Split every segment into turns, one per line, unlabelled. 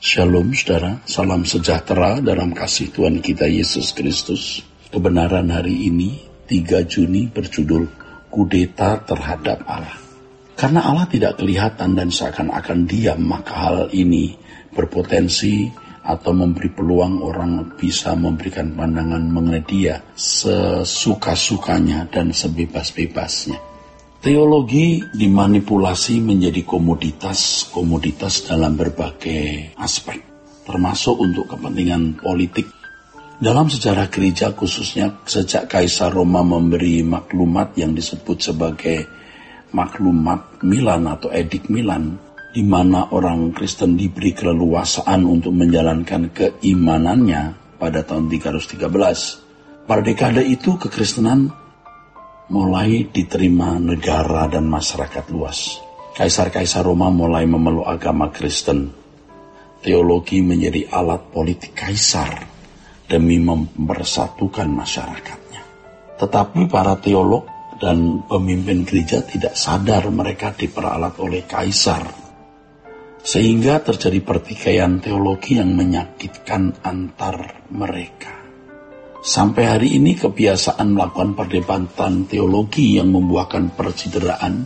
Shalom saudara, salam sejahtera dalam kasih Tuhan kita Yesus Kristus. Kebenaran hari ini 3 Juni berjudul Kudeta terhadap Allah. Karena Allah tidak kelihatan dan seakan-akan diam, maka hal ini berpotensi atau memberi peluang orang bisa memberikan pandangan mengenai Dia sesuka-sukanya dan sebebas-bebasnya. Teologi dimanipulasi menjadi komoditas dalam berbagai aspek, termasuk untuk kepentingan politik. Dalam sejarah gereja khususnya sejak Kaisar Roma memberi maklumat yang disebut sebagai maklumat Milan atau Edik Milan, di mana orang Kristen diberi keleluasaan untuk menjalankan keimanannya pada tahun 313. Pada dekade itu kekristenan mulai diterima negara dan masyarakat luas. Kaisar-kaisar Roma mulai memeluk agama Kristen. Teologi menjadi alat politik kaisar demi mempersatukan masyarakatnya. Tetapi para teolog dan pemimpin gereja tidak sadar mereka diperalat oleh kaisar, sehingga terjadi pertikaian teologi yang menyakitkan antar mereka. Sampai hari ini kebiasaan melakukan perdebatan teologi yang membuahkan percideraan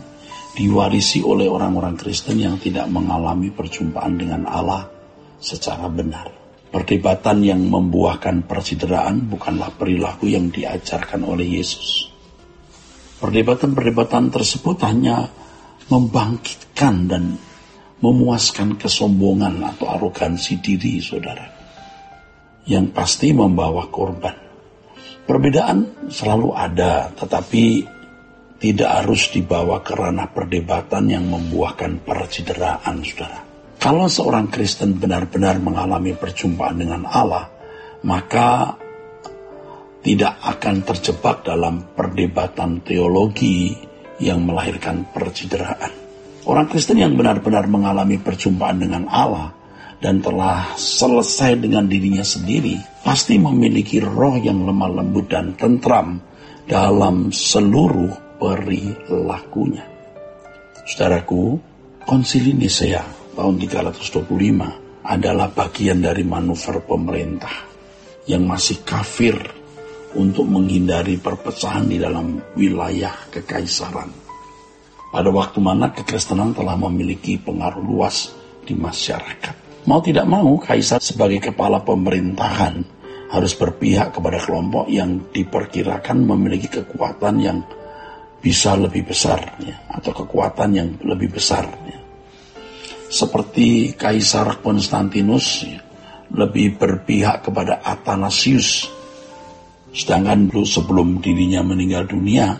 diwarisi oleh orang-orang Kristen yang tidak mengalami perjumpaan dengan Allah secara benar. Perdebatan yang membuahkan percideraan bukanlah perilaku yang diajarkan oleh Yesus. Perdebatan-perdebatan tersebut hanya membangkitkan dan memuaskan kesombongan atau arogansi diri saudara, yang pasti membawa korban. Perbedaan selalu ada, tetapi tidak harus dibawa ke ranah perdebatan yang membuahkan percideraan, saudara. Kalau seorang Kristen benar-benar mengalami perjumpaan dengan Allah, maka tidak akan terjebak dalam perdebatan teologi yang melahirkan percideraan. Orang Kristen yang benar-benar mengalami perjumpaan dengan Allah dan telah selesai dengan dirinya sendiri, pasti memiliki roh yang lemah lembut dan tentram dalam seluruh perilakunya. Saudaraku, Konsili Nisea tahun 325 adalah bagian dari manuver pemerintah yang masih kafir untuk menghindari perpecahan di dalam wilayah kekaisaran. Pada waktu mana kekristenan telah memiliki pengaruh luas di masyarakat. Mau tidak mau, kaisar sebagai kepala pemerintahan harus berpihak kepada kelompok yang diperkirakan memiliki kekuatan yang bisa lebih besar, ya, atau kekuatan yang lebih besar. Ya. Seperti Kaisar Konstantinus ya, lebih berpihak kepada Athanasius, sedangkan dulu sebelum dirinya meninggal dunia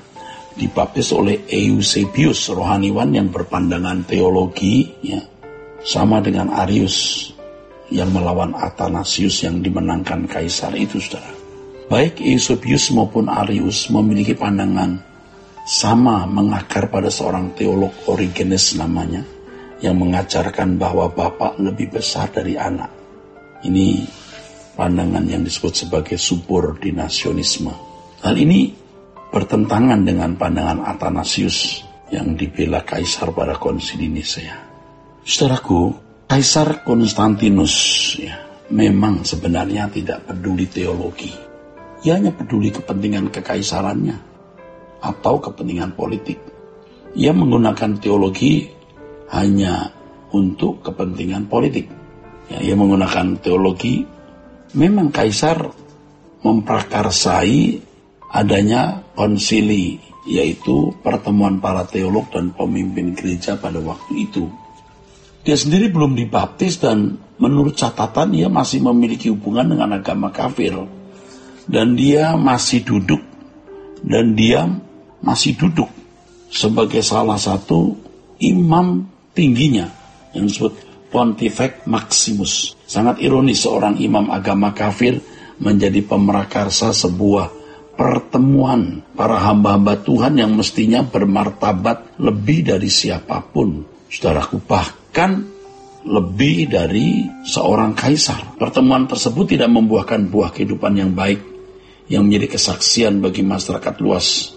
dibaptis oleh Eusebius, rohaniwan yang berpandangan teologi, ya, sama dengan Arius yang melawan Athanasius yang dimenangkan kaisar itu, saudara. Baik Eusebius maupun Arius memiliki pandangan sama mengakar pada seorang teolog Origenes namanya, yang mengajarkan bahwa bapak lebih besar dari anak. Ini pandangan yang disebut sebagai subordinasionisme. Hal ini bertentangan dengan pandangan Athanasius yang dibela kaisar pada Konsili Nisea. Saudaraku, Kaisar Konstantinus ya, memang sebenarnya tidak peduli teologi. Ia hanya peduli kepentingan kekaisarannya atau kepentingan politik. Ia menggunakan teologi hanya untuk kepentingan politik. Ya, ia menggunakan teologi. Memang kaisar memprakarsai adanya konsili, yaitu pertemuan para teolog dan pemimpin gereja pada waktu itu. Dia sendiri belum dibaptis dan menurut catatan ia masih memiliki hubungan dengan agama kafir. Dan dia masih duduk sebagai salah satu imam tingginya yang disebut Pontifex Maximus. Sangat ironis seorang imam agama kafir menjadi pemrakarsa sebuah pertemuan para hamba-hamba Tuhan yang mestinya bermartabat lebih dari siapapun. Saudaraku, bahkan lebih dari seorang kaisar. Pertemuan tersebut tidak membuahkan buah kehidupan yang baik, yang menjadi kesaksian bagi masyarakat luas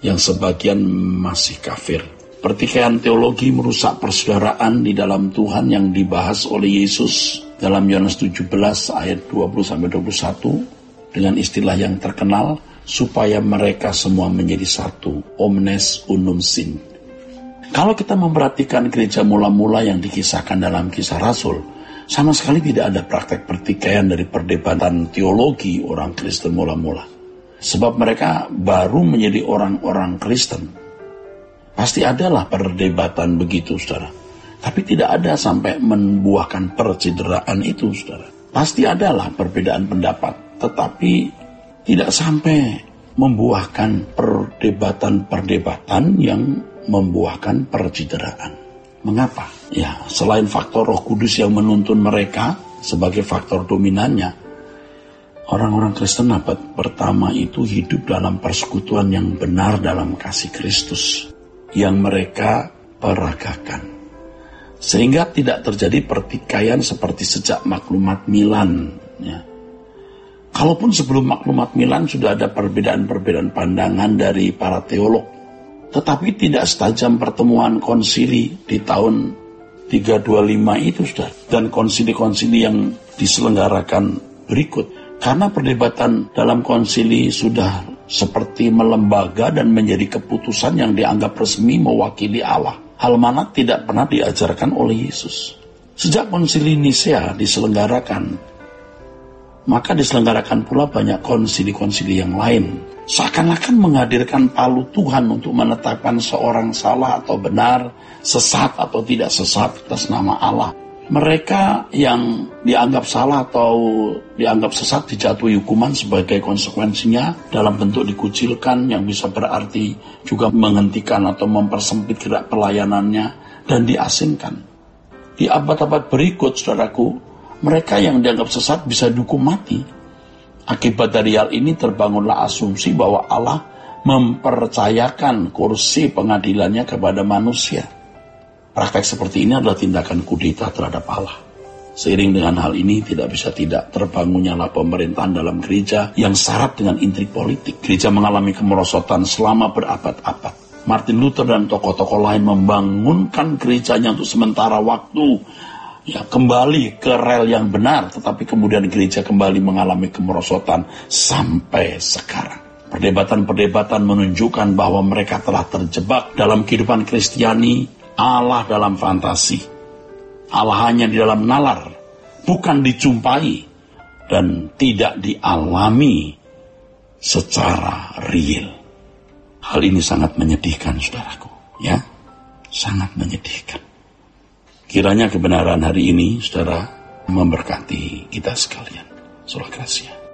yang sebagian masih kafir. Pertikaian teologi merusak persaudaraan di dalam Tuhan yang dibahas oleh Yesus dalam Yohanes 17 ayat 20-21 dengan istilah yang terkenal, supaya mereka semua menjadi satu, omnes unum sint. Kalau kita memperhatikan gereja mula-mula yang dikisahkan dalam Kisah Rasul, sama sekali tidak ada praktek pertikaian dari perdebatan teologi orang Kristen mula-mula. Sebab mereka baru menjadi orang-orang Kristen. Pasti adalah perdebatan begitu, saudara. Tapi tidak ada sampai membuahkan percideraan itu, saudara. Pasti adalah perbedaan pendapat, tetapi tidak sampai membuahkan perdebatan-perdebatan yang membuahkan percideraan. Mengapa? Ya, selain faktor Roh Kudus yang menuntun mereka sebagai faktor dominannya, orang-orang Kristen abad pertama itu hidup dalam persekutuan yang benar dalam kasih Kristus yang mereka peragakan. Sehingga tidak terjadi pertikaian seperti sejak maklumat Milan. Ya. Kalaupun sebelum maklumat Milan sudah ada perbedaan-perbedaan pandangan dari para teolog, tetapi tidak setajam pertemuan konsili di tahun 325 itu sudah, dan konsili-konsili yang diselenggarakan berikut. Karena perdebatan dalam konsili sudah seperti melembaga dan menjadi keputusan yang dianggap resmi mewakili Allah. Hal mana tidak pernah diajarkan oleh Yesus. Sejak konsili Nisea diselenggarakan, maka diselenggarakan pula banyak konsili-konsili yang lain. Seakan-akan menghadirkan palu Tuhan untuk menetapkan seorang salah atau benar, sesat atau tidak sesat atas nama Allah. Mereka yang dianggap salah atau dianggap sesat dijatuhi hukuman sebagai konsekuensinya dalam bentuk dikucilkan, yang bisa berarti juga menghentikan atau mempersempit gerak pelayanannya dan diasingkan. Di abad-abad berikut, saudaraku, mereka yang dianggap sesat bisa dihukum mati. Akibat dari hal ini terbangunlah asumsi bahwa Allah mempercayakan kursi pengadilannya kepada manusia. Praktek seperti ini adalah tindakan kudeta terhadap Allah. Seiring dengan hal ini tidak bisa tidak terbangunnya pemerintahan dalam gereja yang syarat dengan intrik politik. Gereja mengalami kemerosotan selama berabad-abad. Martin Luther dan tokoh-tokoh lain membangunkan gerejanya untuk sementara waktu, ya, kembali ke rel yang benar, tetapi kemudian gereja kembali mengalami kemerosotan sampai sekarang. Perdebatan-perdebatan menunjukkan bahwa mereka telah terjebak dalam kehidupan Kristiani, Allah dalam fantasi. Allah hanya di dalam nalar, bukan dijumpai dan tidak dialami secara real. Hal ini sangat menyedihkan, saudaraku, ya, sangat menyedihkan. Kiranya kebenaran hari ini, saudara, memberkati kita sekalian. Surah Gracia.